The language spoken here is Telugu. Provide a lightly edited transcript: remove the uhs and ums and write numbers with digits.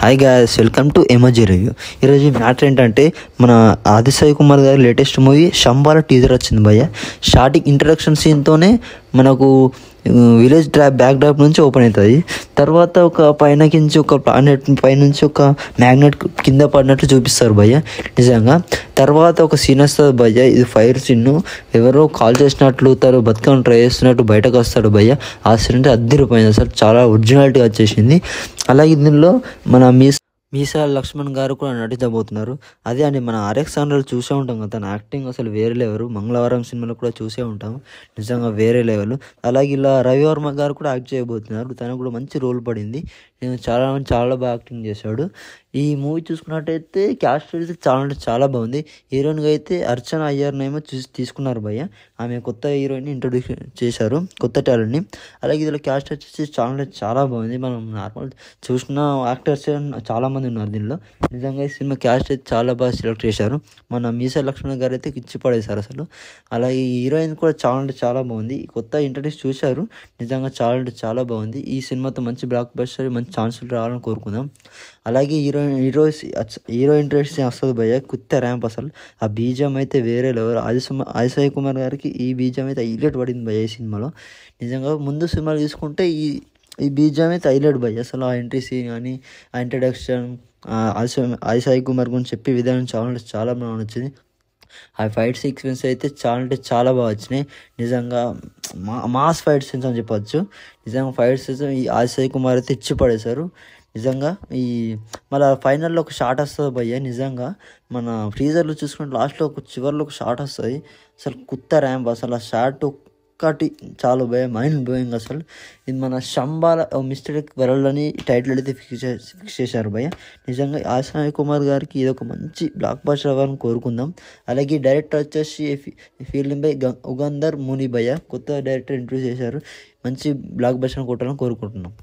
Hi guys, welcome to ఎమర్జీ review. ఈరోజు మ్యాటర్ ఏంటంటే మన ఆదిసాయి కుమార్ గారి లేటెస్ట్ మూవీ శంబాల టీజర్ వచ్చింది భయ్య. స్టార్టింగ్ ఇంట్రడక్షన్ సీన్తోనే మనకు విలేజ్ బ్యాక్ డ్రాప్ నుంచి ఓపెన్ అవుతుంది. తర్వాత ఒక పైనకించి ఒక ప్లానెట్ పైనుంచి ఒక మ్యాగ్నెట్ కింద పడినట్టు చూపిస్తారు భయ్య నిజంగా. తర్వాత ఒక సీన్ వస్తుంది భయ్య, ఇది ఫైర్ సీన్. ఎవరో కాల్ చేసినట్లు బతుకని ట్రై చేస్తున్నట్టు బయటకు వస్తాడు భయ్య. ఆ సీన్ అంటే అద్దరిపోయింది, అసలు చాలా ఒరిజినాలిటీ వచ్చేసింది. అలాగే దీనిలో మన మీసాల లక్ష్మణ్ గారు కూడా నటించబోతున్నారు. అదే అండి, మన ఆర్ఎక్స్ ఆంధ్రలో చూసే ఉంటాం కదా, తన యాక్టింగ్ అసలు వేరే లెవెల్. మంగళవారం సినిమాలో కూడా చూసే ఉంటాం, నిజంగా వేరే లెవెల్. అలాగే ఇలా రవివర్మ గారు కూడా యాక్ట్ చేయబోతున్నారు, తనకు కూడా మంచి రోల్ పడింది. చాలా బాగా యాక్టింగ్ చేశాడు. ఈ మూవీ చూసుకున్నట్టయితే క్యాస్ట్ అయితే చాలా బాగుంది. హీరోయిన్గా అయితే అర్చన అయ్యర్నేమో తీసుకున్నారు భయ్య. ఆమె కొత్త హీరోయిన్ ఇంట్రొడ్యూస్ చేశారు, కొత్త టాలెంట్ని. అలాగే ఇందులో క్యాస్ట్ వచ్చేసి చాలా బాగుంది. మనం నార్మల్ చూసిన యాక్టర్స్ చాలామంది ఉన్నారు దీనిలో. నిజంగా ఈ సినిమా క్యాస్ట్ అయితే చాలా బాగా సెలెక్ట్ చేశారు. మన మీసా లక్ష్మణ్ గారు అయితే ఇచ్చి పడేశారు అసలు. అలాగే ఈ హీరోయిన్ కూడా చాలా బాగుంది. కొత్త ఇంట్రొడ్యూస్ చూశారు, నిజంగా చాలా బాగుంది. ఈ సినిమాతో మంచి బ్లాక్ బస్టర్, మంచి ఛాన్సులు రావాలని కోరుకుందాం. అలాగే హీరో ఇంట్రెస్ట్ వస్తుంది భయ్య, కొత్త ర్యాంప్ అసలు. ఆ బీజం అయితే వేరే లెవెల్. ఆదిసాయి కుమార్ గారికి ఈ బీజం అయితే హైలైట్ పడింది భయ్య ఈ సినిమాలో. నిజంగా ముందు సినిమాలు తీసుకుంటే ఈ బీజం అయితే హైలైట్ భయ్య అసలు. ఆ ఎంట్రీ సీన్ కానీ, ఆ ఇంట్రడక్షన్, ఆదిసాయి కుమార్ గురించి చెప్పే విధానం చాలా బాగా నచ్చింది. ఆ ఫైట్ సీక్వెన్స్ అయితే చాలా బాగా వచ్చినాయి. నిజంగా మాస్ ఫైట్ సీన్స్ అని చెప్పొచ్చు. నిజంగా ఫైట్ సీన్స్ ఈ ఆదిసాయి కుమార్ అయితే ఇచ్చి పడేశారు నిజంగా. మళ్ళీ ఫైనల్లో ఒక షాట్ వస్తుంది భయ్య, నిజంగా మన ఫ్రీజర్లో చూసుకుంటే లాస్ట్లో చివరిలో ఒక షాట్ వస్తుంది. అసలు కొత్త ర్యాంప్ అసలు. ఆ షాట్ ఒక్కటి చాలు భయ్య, మైండ్ బ్లోయింగ్ అసలు. ఇది మన శంబాల మిస్టేక్ వరల్డ్ అని టైటిల్ అయితే ఫిక్స్ చేశారు భయ్య. నిజంగా ఆదిసాయి కుమార్ గారికి ఇది ఒక మంచి బ్లాక్ బస్టర్ అవ్వాలని కోరుకుందాం. అలాగే డైరెక్టర్ వచ్చేసి ఫిల్మ్ బై ఉగందర్ ముని భయ్య, కొత్త డైరెక్టర్ ఇంట్రడ్యూస్ చేశారు. మంచి బ్లాక్ బస్టర్ కొట్టాలని కోరుకుంటున్నాం.